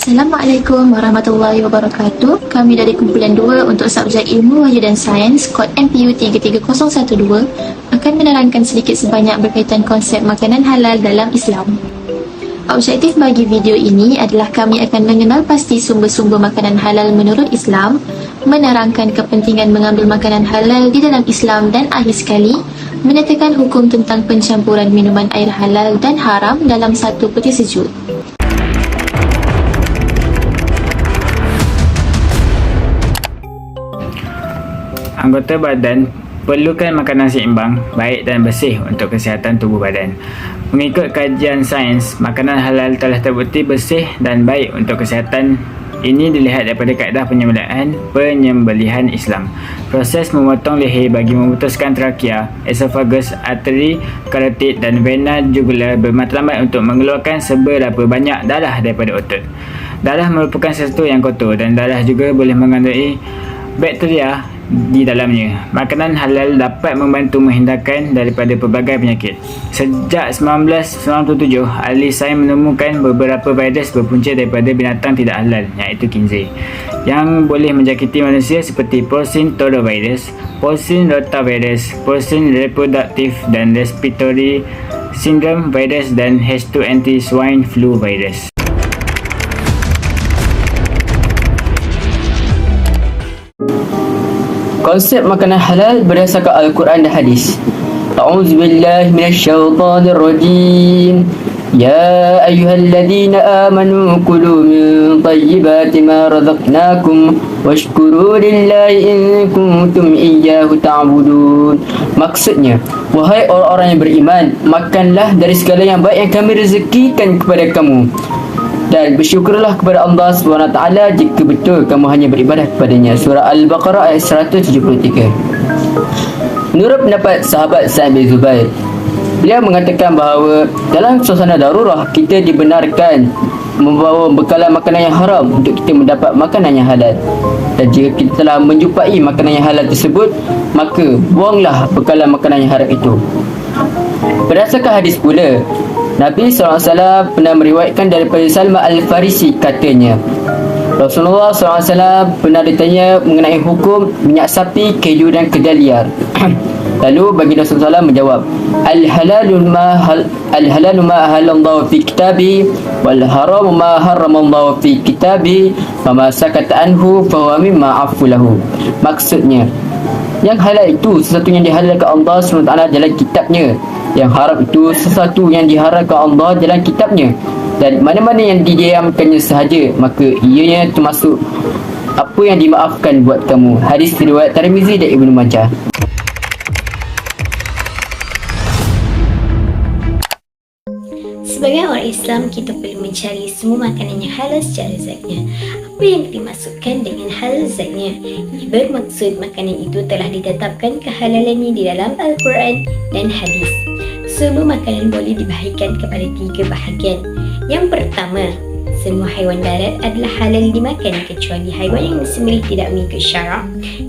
Assalamualaikum warahmatullahi wabarakatuh. Kami dari kumpulan 2 untuk subjek Ilmu Wahyu dan Sains kod MPU 33012 akan menerangkan sedikit sebanyak berkaitan konsep makanan halal dalam Islam. Objektif bagi video ini adalah kami akan mengenal pasti sumber-sumber makanan halal menurut Islam, menerangkan kepentingan mengambil makanan halal di dalam Islam dan akhir sekali, menyatakan hukum tentang pencampuran minuman air halal dan haram dalam satu peti sejuk. Anggota badan perlukan makanan seimbang, baik dan bersih untuk kesihatan tubuh badan. Mengikut kajian sains, makanan halal telah terbukti bersih dan baik untuk kesihatan. Ini dilihat daripada kaedah penyembelihan Islam. Proses memotong leher bagi memutuskan trakea, esophagus, arteri, karotid dan vena jugular bermatlamat untuk mengeluarkan seberapa banyak darah daripada otot. Darah merupakan sesuatu yang kotor dan darah juga boleh mengandungi bakteria di dalamnya. Makanan halal dapat membantu menghindarkan daripada pelbagai penyakit. Sejak 1997, ahli sains menemukan beberapa virus berpunca daripada binatang tidak halal, iaitu khinzir, yang boleh menjangkiti manusia seperti porcine torovirus, porcine rotavirus, porcine reproductive dan respiratory syndrome virus dan H2N2 swine flu virus. Konsep makanan halal berdasarkan Al-Quran dan Hadis. A'udzubillahi minasyaitanirrajim. Ya ayyuhalladzina amanu kulu min tayyibati ma razaqnakum washkuru lillahi in kuntum iyyahu ta'budun. Maksudnya, wahai orang-orang yang beriman, makanlah dari segala yang baik yang kami rezekikan kepada kamu, dan bersyukurlah kepada Allah SWT jika betul kamu hanya beribadah kepadanya. Surah Al-Baqarah ayat 173. Menurut pendapat sahabat Sa'id bin Zubair, beliau mengatakan bahawa dalam suasana darurah kita dibenarkan membawa bekalan makanan yang haram untuk kita mendapat makanan yang halal. Dan jika kita telah menjumpai makanan yang halal tersebut, maka buanglah bekalan makanan yang haram itu. Berdasarkan hadis pula, Nabi SAW pernah meriwayatkan daripada Salman Al-Farisi, katanya Rasulullah SAW pernah ditanya mengenai hukum minyak sapi, keju dan kedai liar. Lalu baginda Rasulullah SAW menjawab, Al-halalu ma ahalallahu fi kitabi wal haramu ma haramallahu fi kitabi wa ma sakata anhu fahuwa mimma afulahu. Maksudnya, yang halal itu sesuatu yang dihalalkan Allah SWT dalam kitabnya, yang haram itu sesuatu yang diharamkan Allah dalam kitabnya, dan mana-mana yang didiamkannya sahaja, maka ianya termasuk apa yang dimaafkan buat kamu. Hadis riwayat Tirmizi dan Ibnu Majah. Sebagai orang Islam, kita perlu mencari semua makanan yang halal secara zatnya. Apa yang dimaksudkan dengan halal zatnya? Ia bermaksud makanan itu telah ditetapkan kehalalannya di dalam Al-Quran dan Hadis. Semua makanan boleh dibahagikan kepada 3 bahagian. Yang pertama, semua haiwan darat adalah halal dimakan kecuali haiwan yang disembelih tidak mengikut syarak.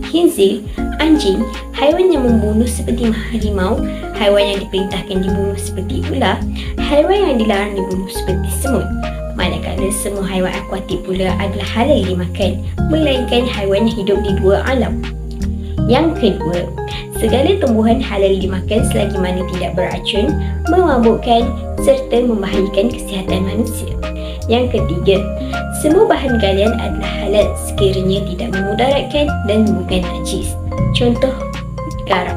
Khinzir, anjing, haiwan yang membunuh seperti harimau, haiwan yang diperintahkan dibunuh seperti ular, haiwan yang dilarang dibunuh seperti semut. Manakala semua haiwan akuatik pula adalah halal dimakan, melainkan haiwan yang hidup di 2 alam. Yang kedua, segala tumbuhan halal dimakan selagi mana tidak beracun, memabukkan serta membahayakan kesihatan manusia. Yang ketiga, semua bahan galian adalah halal sekiranya tidak memudaratkan dan bukan najis. Contoh, garam.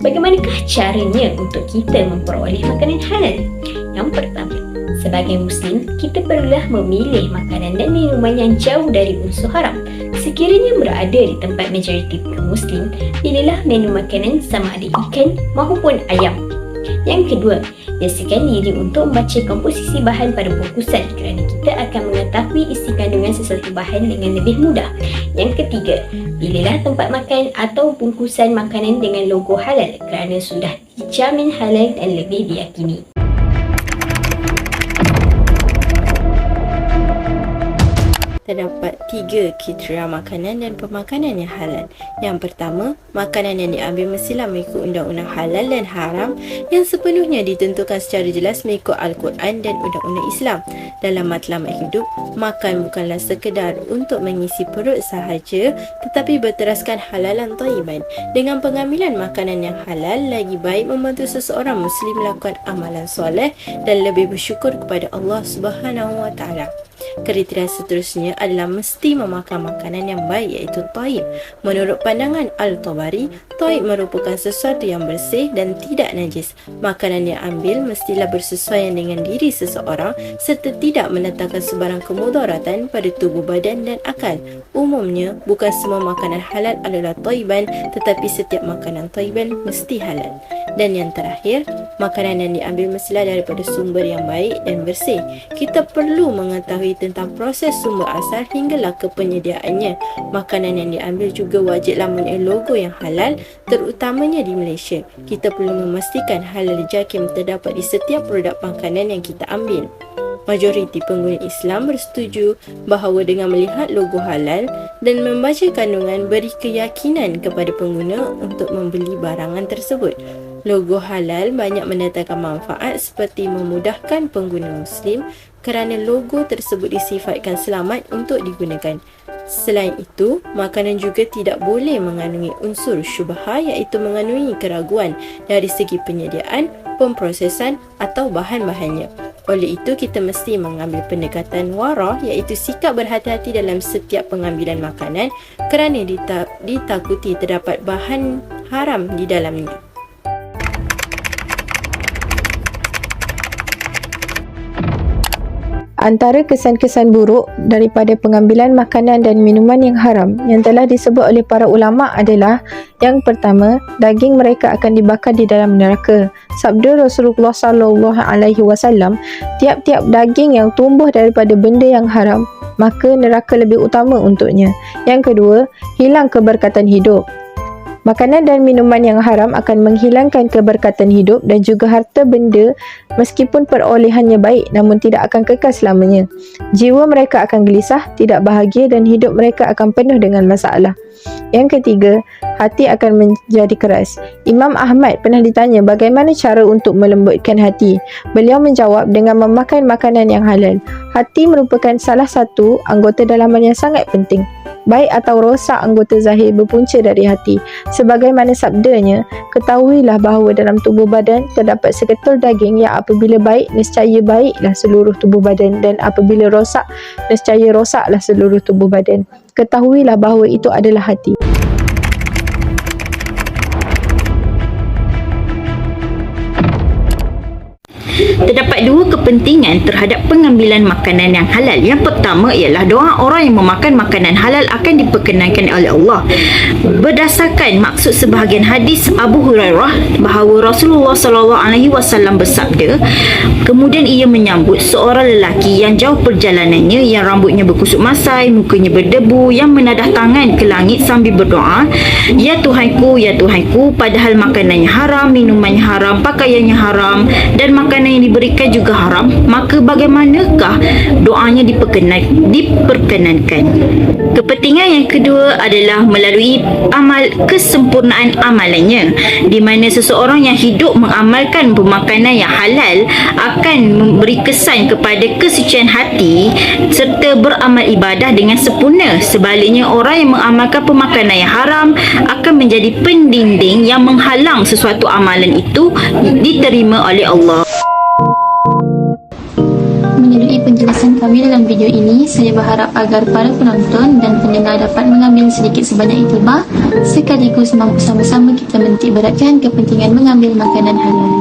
Bagaimanakah caranya untuk kita memperoleh makanan halal? Yang pertama, sebagai Muslim, kita perlulah memilih makanan dan minuman yang jauh dari unsur haram. Sekiranya berada di tempat majoriti kaum Muslim, pilihlah menu makanan sama ada ikan maupun ayam. Yang kedua, biasakan diri untuk membaca komposisi bahan pada bungkusan kerana kita akan mengetahui isi kandungan sesuatu bahan dengan lebih mudah. Yang ketiga, pilihlah tempat makan atau bungkusan makanan dengan logo halal kerana sudah dijamin halal dan lebih diyakini. terdapat 3 kriteria makanan dan pemakanan yang halal. Yang pertama, makanan yang diambil mestilah mengikut undang-undang halal dan haram yang sepenuhnya ditentukan secara jelas mengikut Al-Quran dan undang-undang Islam. Dalam matlamat hidup, makan bukanlah sekedar untuk mengisi perut sahaja, tetapi berteraskan halalan thayyiban. Dengan pengambilan makanan yang halal, lagi baik membantu seseorang Muslim melakukan amalan soleh dan lebih bersyukur kepada Allah Subhanahu Wa Taala. Kriteria seterusnya adalah mesti memakan makanan yang baik, iaitu taib. Menurut pandangan Al-Tabari, taib merupakan sesuatu yang bersih dan tidak najis. Makanan yang ambil mestilah bersesuaian dengan diri seseorang serta tidak mendatangkan sebarang kemudaratan pada tubuh badan dan akal. Umumnya, bukan semua makanan halal adalah taiban, tetapi setiap makanan taiban mesti halal. Dan yang terakhir, makanan yang diambil mestilah daripada sumber yang baik dan bersih. Kita perlu mengetahui tentang proses sumber asal hinggalah ke penyediaannya. Makanan yang diambil juga wajiblah mempunyai logo yang halal, terutamanya di Malaysia. Kita perlu memastikan halal jakim terdapat di setiap produk makanan yang kita ambil. Majoriti pengguna Islam bersetuju bahawa dengan melihat logo halal dan membaca kandungan beri keyakinan kepada pengguna untuk membeli barangan tersebut. Logo halal banyak mendatangkan manfaat seperti memudahkan pengguna Muslim kerana logo tersebut disifatkan selamat untuk digunakan. Selain itu, makanan juga tidak boleh mengandungi unsur syubhah, iaitu mengandungi keraguan dari segi penyediaan, pemprosesan atau bahan-bahannya. Oleh itu, kita mesti mengambil pendekatan warah, iaitu sikap berhati-hati dalam setiap pengambilan makanan kerana ditakuti terdapat bahan haram di dalamnya. Antara kesan-kesan buruk daripada pengambilan makanan dan minuman yang haram yang telah disebut oleh para ulama adalah: yang pertama, daging mereka akan dibakar di dalam neraka. Sabda Rasulullah SAW, tiap-tiap daging yang tumbuh daripada benda yang haram, maka neraka lebih utama untuknya. Yang kedua, hilang keberkatan hidup. Makanan dan minuman yang haram akan menghilangkan keberkatan hidup dan juga harta benda meskipun perolehannya baik, namun tidak akan kekal selamanya. Jiwa mereka akan gelisah, tidak bahagia dan hidup mereka akan penuh dengan masalah. Yang ketiga, hati akan menjadi keras. Imam Ahmad pernah ditanya bagaimana cara untuk melembutkan hati. Beliau menjawab dengan memakan makanan yang halal. Hati merupakan salah satu anggota dalaman yang sangat penting. Baik atau rosak anggota zahir berpunca dari hati. Sebagaimana sabdanya, ketahuilah bahawa dalam tubuh badan terdapat seketul daging yang apabila baik, nescaya baiklah seluruh tubuh badan, dan apabila rosak, nescaya rosaklah seluruh tubuh badan. Ketahuilah bahawa itu adalah hati. Terdapat dua kepentingan terhadap pengambilan makanan yang halal. Yang pertama ialah doa orang yang memakan makanan halal akan diperkenankan oleh Allah. Berdasarkan maksud sebahagian hadis Abu Hurairah bahawa Rasulullah SAW bersabda, kemudian ia menyambut seorang lelaki yang jauh perjalanannya, yang rambutnya berkusut masai, mukanya berdebu, yang menadah tangan ke langit sambil berdoa, ya Tuhanku, padahal makanannya haram, minumannya haram, pakaiannya haram dan makanan yang diberikan juga haram, maka bagaimanakah doanya diperkenankan? Kepentingan yang kedua adalah melalui kesempurnaan amalannya, di mana seseorang yang hidup mengamalkan pemakanan yang halal akan memberi kesan kepada kesucian hati serta beramal ibadah dengan sempurna. Sebaliknya, orang yang mengamalkan pemakanan yang haram akan menjadi pendinding yang menghalang sesuatu amalan itu diterima oleh Allah. Melalui penjelasan kami dalam video ini, saya berharap agar para penonton dan pendengar dapat mengambil sedikit sebanyak iktibar sekaligus mampu sama-sama kita menitik beratkan kepentingan mengambil makanan halal.